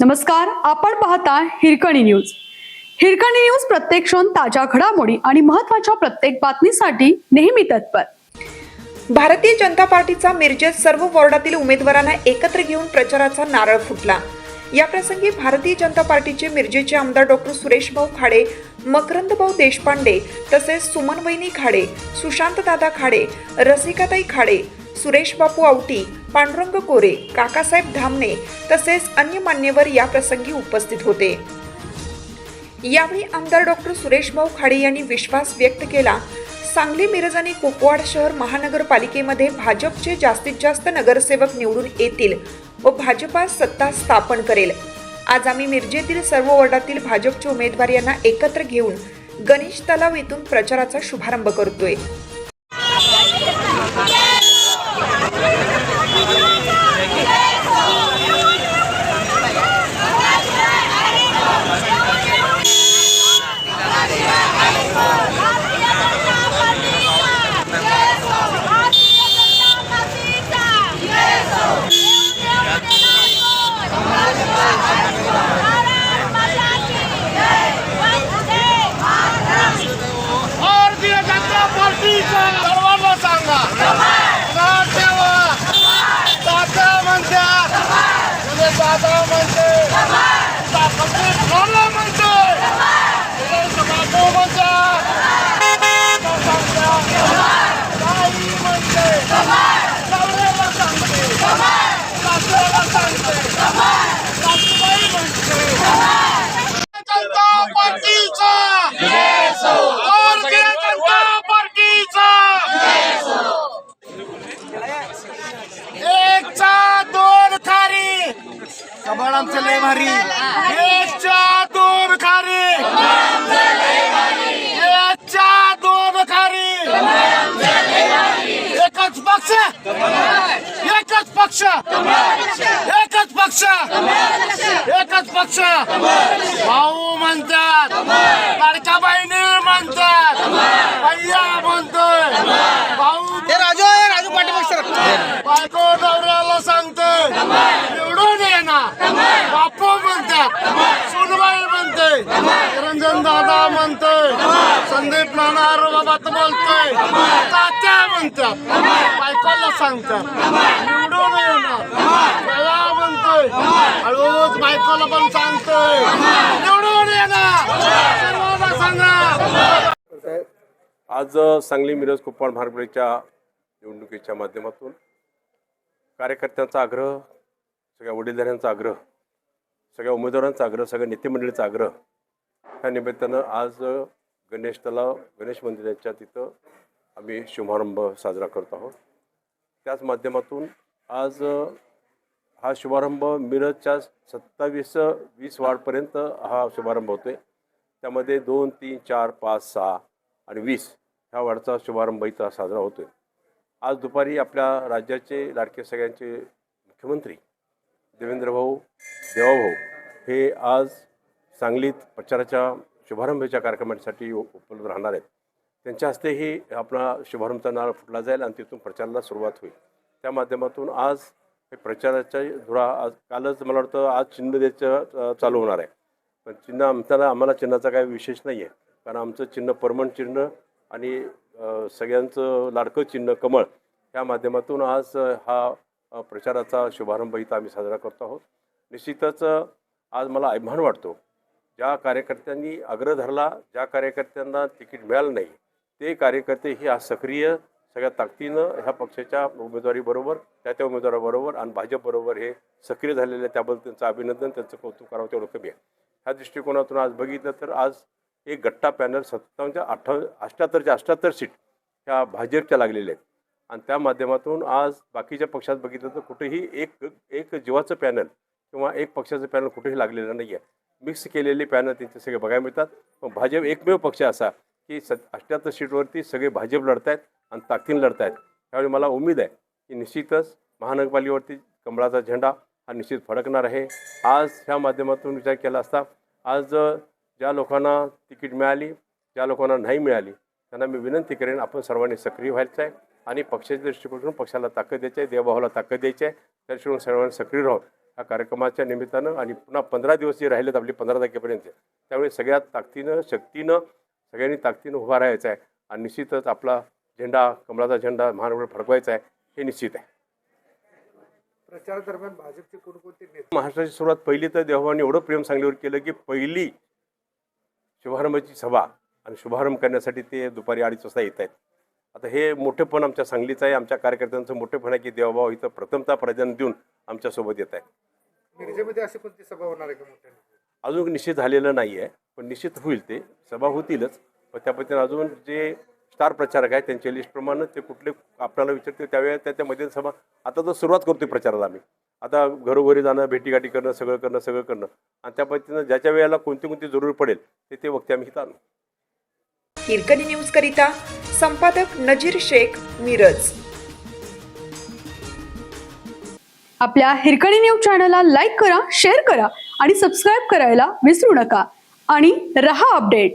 नमस्कार, आपण पाहता हिरकणी न्यूज. हिरकणी न्यूज प्रत्येक क्षण ताज्या घडामोडी आणि महत्त्वाच्या प्रत्येक बातमीसाठी नेहमी तत्पर. भारतीय जनता पार्टीचा मिरजेत सर्व वॉर्डातील उमेदवारांना एकत्र घेऊन प्रचाराचा नारळ फुटला. या प्रसंगी भारतीय जनता पार्टीचे मिरजेचे आमदार डॉक्टर सुरेश भाऊ खाडे, मकरंद भाऊ देशपांडे तसेच सुमनवहिनी खाडे, सुशांत दादा खाडे, रसिकाताई खाडे, सुरेश बापू आवटी, पांडुरंग कोरे, काकासाहेब धामणे तसेच अन्य मान्यवर या प्रसंगी उपस्थित होते. यावेळी आमदार डॉक्टर सुरेश भाऊ खाडे यांनी विश्वास व्यक्त केला. सांगली, मिरज आणि कुपवाड शहर महानगरपालिकेमध्ये भाजपचे जास्तीत जास्त नगरसेवक निवडून येतील व भाजपा सत्ता स्थापन करेल. आज आम्ही मिरजेतील सर्व वॉर्डातील भाजपचे उमेदवार यांना एकत्र घेऊन गणेश तलाव येथून प्रचाराचा शुभारंभ करतोय. सर्वांना सांगा दादा म्हणते कबाड आमचं लय भारी, एकच्या दोन खारी, एकच्या दोन खारी, एकच पक्ष, एकच पक्ष, एकच पक्ष, एकच पक्ष. भाऊ म्हणतात, लाडक्या बहिणी म्हणतात, भैया म्हणतोय, भाऊ राजू पाटील बायको नवऱ्याला सांगतोय निवडून येणार, बापू म्हणतात, सुनबाई म्हणते, निरंजन दादा म्हणतोय, संदीप नाना बाबा बोलतोय, तात्या म्हणतात, बायकोला सांगतात निवडून येणार, भैया म्हणतोय, हळूच बायकोला पण सांगतोय निवडून येणार. सर्वांना सांगा. आज सांगली, मिरज, कुपवाड महानगरपालिकेच्या निवडणुकीच्या माध्यमातून कार्यकर्त्यांचा आग्रह, सगळ्या वडीलधाऱ्यांचा आग्रह, सगळ्या उमेदवारांचा आग्रह, सगळ्या नेते मंडळीचा आग्रह, त्या निमित्तानं आज गणेश तलाव, गणेश मंदिराच्या तिथं आम्ही शुभारंभ साजरा करत आहोत. त्याच माध्यमातून आज हा शुभारंभ मिरजच्या 27-20 वार्डपर्यंत हा शुभारंभ होतो आहे. त्यामध्ये 2, 3, 4, 5, 6 आणि 20 ह्या वार्डचा शुभारंभ इथं साजरा होतो आहे. आज दुपारी आपल्या राज्याचे लाडके सगळ्यांचे मुख्यमंत्री देवेंद्रभाऊ देवाभाऊ हे आज सांगलीत प्रचाराच्या शुभारंभाच्या कार्यक्रमासाठी उपलब्ध राहणार आहेत. त्यांच्या हस्तेही आपला शुभारंभाचा नारळ फुटला जाईल आणि तिथून प्रचाराला सुरुवात होईल. त्या माध्यमातून आज हे प्रचाराच्या धुरा, आज कालच मला वाटतं आज चिन्ह द्यायचं चालू होणार आहे. पण चिन्ह आम्हाला चिन्हाचा काही विशेष नाही आहे, कारण आमचं चिन्ह परमनंट चिन्ह आणि सगळ्यांचं लाडकं चिन्ह कमळ, या माध्यमातून आज हा प्रचाराचा शुभारंभ इथं आम्ही साजरा करतो आहोत. निश्चितच आज मला अभिमान वाटतो, ज्या कार्यकर्त्यांनी आग्रह धरला, ज्या कार्यकर्त्यांना तिकीट मिळालं नाही, ते कार्यकर्ते ही आज सक्रिय सगळ्या ताकदीनं ह्या पक्षाच्या उमेदवारीबरोबर, त्या उमेदवाराबरोबर आणि भाजपबरोबर हे सक्रिय झालेले, त्याबद्दल त्यांचं अभिनंदन, त्यांचं कौतुक करावं तेवढं कमी आहे. ह्या दृष्टिकोनातून आज बघितलं तर आज एक गट्टा पॅनल 78 सीट ह्या भाजपच्या लागलेल्या आहेत. आणि त्या माध्यमातून आज बाकीच्या पक्षात बघितलं तर कुठेही एक जीवाचं पॅनल किंवा एक पक्षाचं पॅनल कुठेही लागलेलं नाही आहे. मिक्स केलेले पॅनल त्यांचे सगळे बघायला मिळतात. पण भाजप एकमेव पक्ष असा की 78 सीटवरती सगळे भाजप लढत आहेत आणि ताकदीने लढत आहेत. त्यावेळी मला उमेद आहे की निश्चितच महानगरपालिकेवरती कमळाचा झेंडा हा निश्चित फडकणार आहे. आज ह्या माध्यमातून विचार केला असता, आज ज्या लोकांना तिकीट मिळाली, ज्या लोकांना नाही मिळाली, त्यांना मी विनंती करेन, आपण सर्वांनी सक्रिय व्हायचं आहे आणि पक्षाच्या दृष्टिकोनातून पक्षाला ताकद द्यायची आहे, देवभावाला ताकद द्यायची आहे. त्या दृष्टीकोनातून सर्वांनी सक्रिय राहून ह्या कार्यक्रमाच्या निमित्तानं आणि पुन्हा 15 दिवस जे राहिलेत आपली 15 तारखेपर्यंत, त्यावेळी सगळ्यात ताकदीनं शक्तीनं सगळ्यांनी ताकदीनं उभा राहायचं आहे आणि निश्चितच आपला झेंडा, कमळाचा झेंडा महाराष्ट्रावर फडकवायचा आहे हे निश्चित आहे. प्रचार दरम्यान भाजपचे कोणकोणते नेते महाराष्ट्राची सुरुवात पहिली तर देवाने एवढं प्रेम सांगलीवर केलं की पहिली शुभारंभाची सभा आणि शुभारंभ करण्यासाठी ते दुपारी 2:30 वाजता येत आहेत. आता हे मोठेपण आमच्या सांगलीचं आहे, आमच्या कार्यकर्त्यांचं मोठेपण आहे की देवाभाऊ इथं प्रथमतः प्राधान्य देऊन आमच्यासोबत येत आहेत. मिरजेमध्ये अशी कोणती सभा होणार आहे का मोठ्याने? अजून निश्चित झालेलं नाही आहे, पण निश्चित होईल, ते सभा होतीलच. पण त्या पद्धतीने अजून जे स्टार प्रचारक आहेत त्यांच्या लिस्टप्रमाणे ते कुठले आपल्याला विचारते त्यावेळेस त्यामध्ये सभा. आता तर सुरुवात करतोय प्रचाराला आम्ही, आता घरोघरी जाणं, भेटीगाठी करणं, सगळं करणं आणि त्या पद्धतीनं ज्याच्या वेळेला कोणती जरूर पडेल ते वक्ती आम्ही इथं आणू. हिरकणी न्यूज करिता संपादक नजीर शेख, मिरज. आपल्या हिरकणी न्यूज चॅनलला लाईक करा, शेअर करा आणि सबस्क्राईब करायला विसरू नका आणि रहा अपडेट.